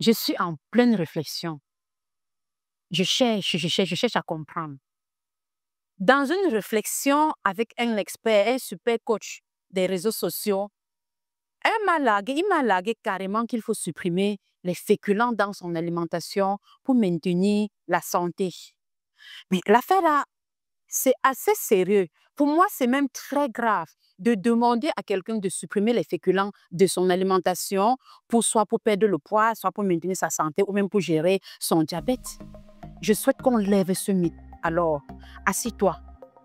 Je suis en pleine réflexion. Je cherche à comprendre. Dans une réflexion avec un expert, un super coach des réseaux sociaux, il m'a lagué carrément qu'il faut supprimer les féculents dans son alimentation pour maintenir la santé. Mais l'affaire là, c'est assez sérieux. Pour moi, c'est même très grave de demander à quelqu'un de supprimer les féculents de son alimentation pour soit pour perdre le poids, soit pour maintenir sa santé ou même pour gérer son diabète. Je souhaite qu'on lève ce mythe. Alors, assis-toi,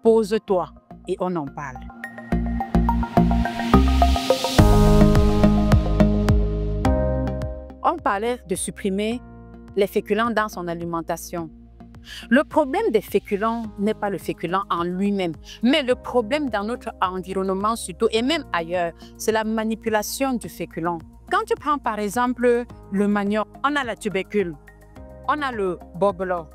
pose-toi et on en parle. On parlait de supprimer les féculents dans son alimentation. Le problème des féculents n'est pas le féculent en lui-même, mais le problème dans notre environnement surtout et même ailleurs, c'est la manipulation du féculent. Quand tu prends par exemple le manioc, on a la tubercule, on a le bobolo,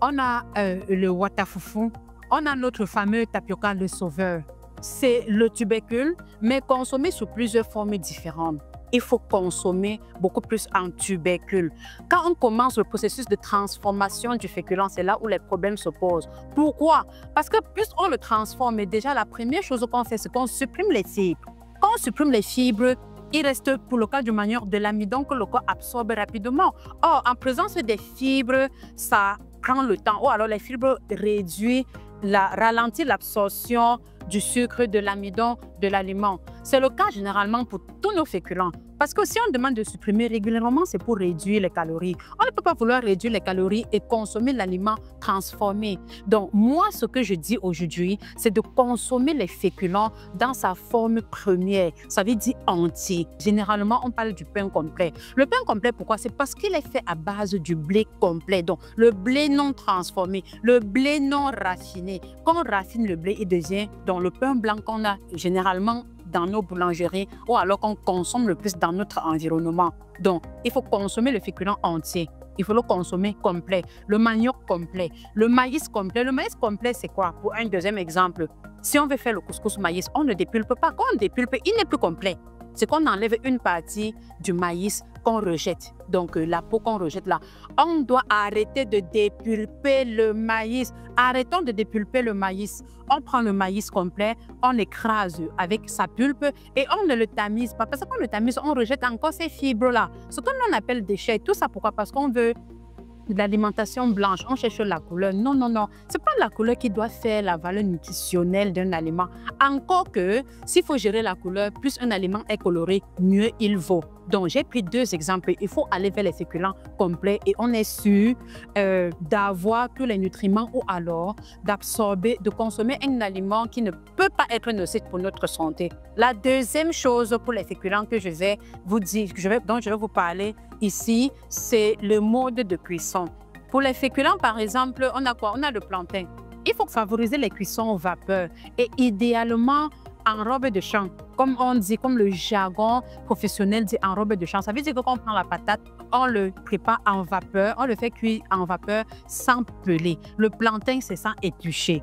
on a le watafoufou, on a notre fameux tapioca, le sauveur. C'est le tubercule, mais consommé sous plusieurs formes différentes. Il faut consommer beaucoup plus en tubercule. Quand on commence le processus de transformation du féculent, c'est là où les problèmes se posent. Pourquoi? Parce que plus on le transforme, déjà la première chose qu'on fait, c'est qu'on supprime les fibres. Quand on supprime les fibres, il reste pour le cas du manioc de l'amidon que le corps absorbe rapidement. Or, en présence des fibres, ça prend le temps. Ou alors les fibres ralentissent l'absorption du sucre, de l'amidon, de l'aliment. C'est le cas généralement pour tous nos féculents. Parce que si on demande de supprimer régulièrement, c'est pour réduire les calories. On ne peut pas vouloir réduire les calories et consommer l'aliment transformé. Donc, moi, ce que je dis aujourd'hui, c'est de consommer les féculents dans sa forme première. Ça veut dire entier. Généralement, on parle du pain complet. Le pain complet, pourquoi? C'est parce qu'il est fait à base du blé complet. Donc, le blé non transformé, le blé non raffiné. Quand on raffine le blé, il devient donc le pain blanc qu'on a généralement dans nos boulangeries ou alors qu'on consomme le plus dans notre environnement. Donc, il faut consommer le féculent entier. Il faut le consommer complet. Le manioc complet. Le maïs complet. Le maïs complet, c'est quoi? Pour un deuxième exemple, si on veut faire le couscous maïs, on ne dépulpe pas. Quand on dépulpe, il n'est plus complet. C'est qu'on enlève une partie du maïs qu'on rejette. Donc, la peau qu'on rejette là. On doit arrêter de dépulper le maïs. Arrêtons de dépulper le maïs. On prend le maïs complet, on l'écrase avec sa pulpe et on ne le tamise pas. Parce qu'on le tamise, on rejette encore ces fibres-là. Ce que l'on appelle déchets. Tout ça, pourquoi? Parce qu'on veut de l'alimentation blanche, on cherche la couleur. Non, non, non. Ce n'est pas la couleur qui doit faire la valeur nutritionnelle d'un aliment. Encore que, s'il faut gérer la couleur, plus un aliment est coloré, mieux il vaut. Donc, j'ai pris deux exemples. Il faut aller vers les féculents complets et on est sûr d'avoir tous les nutriments ou alors d'absorber, de consommer un aliment qui ne peut pas être nocif pour notre santé. La deuxième chose pour les féculents que je vais vous dire, dont je vais vous parler ici, c'est le mode de cuisson. Pour les féculents, par exemple, on a quoi? On a le plantain. Il faut favoriser les cuissons au vapeur et idéalement en robe de champ. Comme on dit, comme le jargon professionnel dit en robe de champ. Ça veut dire que quand on prend la patate, on le prépare en vapeur, on le fait cuire en vapeur sans peler. Le plantain, c'est sans éplucher.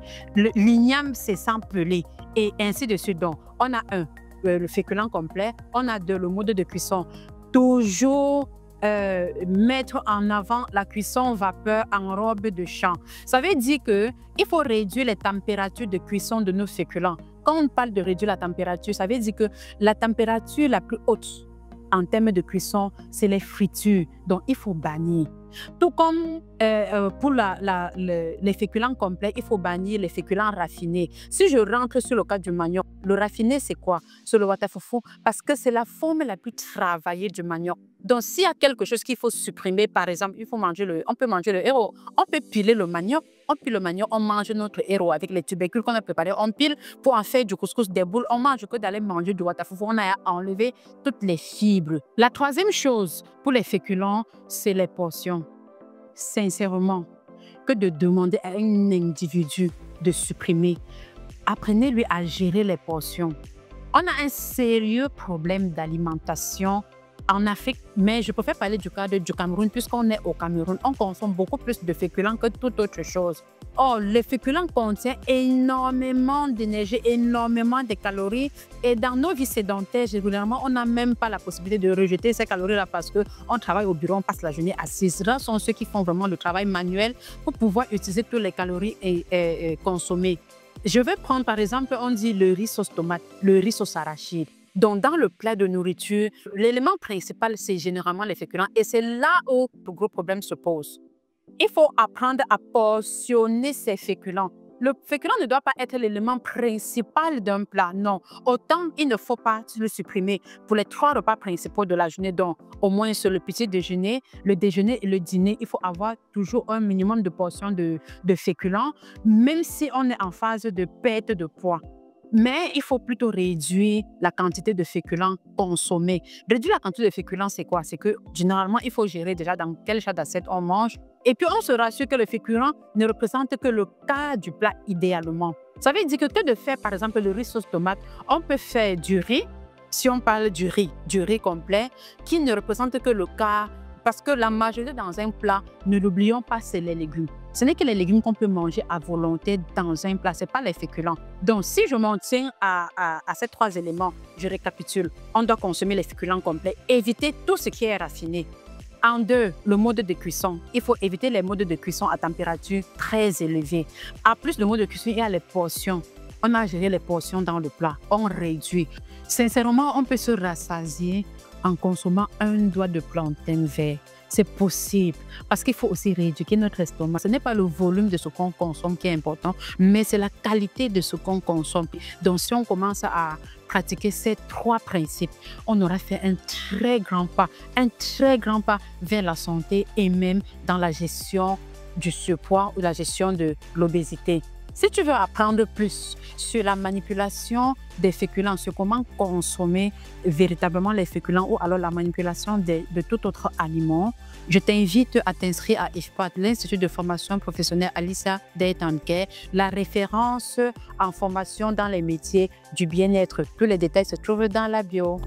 L'igname, c'est sans peler. Et ainsi de suite. Donc, on a le féculent complet. On a le mode de cuisson. Toujours mettre en avant la cuisson vapeur en robe de champ. Ça veut dire qu'il faut réduire les températures de cuisson de nos féculents. Quand on parle de réduire la température, ça veut dire que la température la plus haute en termes de cuisson, c'est les fritures. Donc, il faut bannir. Tout comme pour les féculents complets, il faut bannir les féculents raffinés. Si je rentre sur le cas du manioc, le raffiné, c'est quoi? C'est le watafoufou, parce que c'est la forme la plus travaillée du manioc. Donc, s'il y a quelque chose qu'il faut supprimer, par exemple, on peut manger le héros. On peut piler le manioc. On pile le manioc, on mange notre héros avec les tubercules qu'on a préparés. On pile pour en faire du couscous, des boules. On mange que d'aller manger du watafoufou. On a enlevé toutes les fibres. La troisième chose pour les féculents, c'est les portions. Sincèrement, que de demander à un individu de supprimer. Apprenez-lui à gérer les portions. On a un sérieux problème d'alimentation en Afrique, mais je préfère parler du cadre du Cameroun puisqu'on est au Cameroun. On consomme beaucoup plus de féculents que toute autre chose. Oh, les féculents contiennent énormément d'énergie, énormément de calories. Et dans nos vies sédentaires, régulièrement, on n'a même pas la possibilité de rejeter ces calories-là parce qu'on travaille au bureau, on passe la journée assis. Là sont ceux qui font vraiment le travail manuel pour pouvoir utiliser toutes les calories et consommer. Je vais prendre par exemple, on dit le riz sauce tomate, le riz sauce arachide. Donc, dans le plat de nourriture, l'élément principal, c'est généralement les féculents. Et c'est là où le gros problème se pose. Il faut apprendre à portionner ces féculents. Le féculent ne doit pas être l'élément principal d'un plat, non. Autant, il ne faut pas le supprimer pour les 3 repas principaux de la journée. Donc, au moins sur le petit déjeuner, le déjeuner et le dîner, il faut avoir toujours un minimum de portions de féculents, même si on est en phase de perte de poids. Mais il faut plutôt réduire la quantité de féculents consommés. Réduire la quantité de féculents, c'est quoi? C'est que généralement, il faut gérer déjà dans quel genre d'assiette on mange. Et puis, on se rassure que le féculent ne représente que le quart du plat idéalement. Ça veut dire que de faire, par exemple, le riz sauce tomate, on peut faire du riz, si on parle du riz complet, qui ne représente que le quart. Parce que la majorité dans un plat, ne l'oublions pas, c'est les légumes. Ce n'est que les légumes qu'on peut manger à volonté dans un plat, ce n'est pas les féculents. Donc, si je m'en tiens à ces 3 éléments, je récapitule. On doit consommer les féculents complets, éviter tout ce qui est raffiné. En 2, le mode de cuisson. Il faut éviter les modes de cuisson à température très élevée. En plus de mode de cuisson, il y a les portions. On a géré les portions dans le plat, on réduit. Sincèrement, on peut se rassasier en consommant 1 doigt de plantain vert. C'est possible parce qu'il faut aussi rééduquer notre estomac. Ce n'est pas le volume de ce qu'on consomme qui est important, mais c'est la qualité de ce qu'on consomme. Donc, si on commence à pratiquer ces 3 principes, on aura fait un très grand pas vers la santé et même dans la gestion du surpoids ou la gestion de l'obésité. Si tu veux apprendre plus sur la manipulation des féculents, sur comment consommer véritablement les féculents ou alors la manipulation de tout autre aliment, je t'invite à t'inscrire à IFPAT, l'Institut de formation professionnelle Alicia Day-Tanquet, la référence en formation dans les métiers du bien-être. Tous les détails se trouvent dans la bio.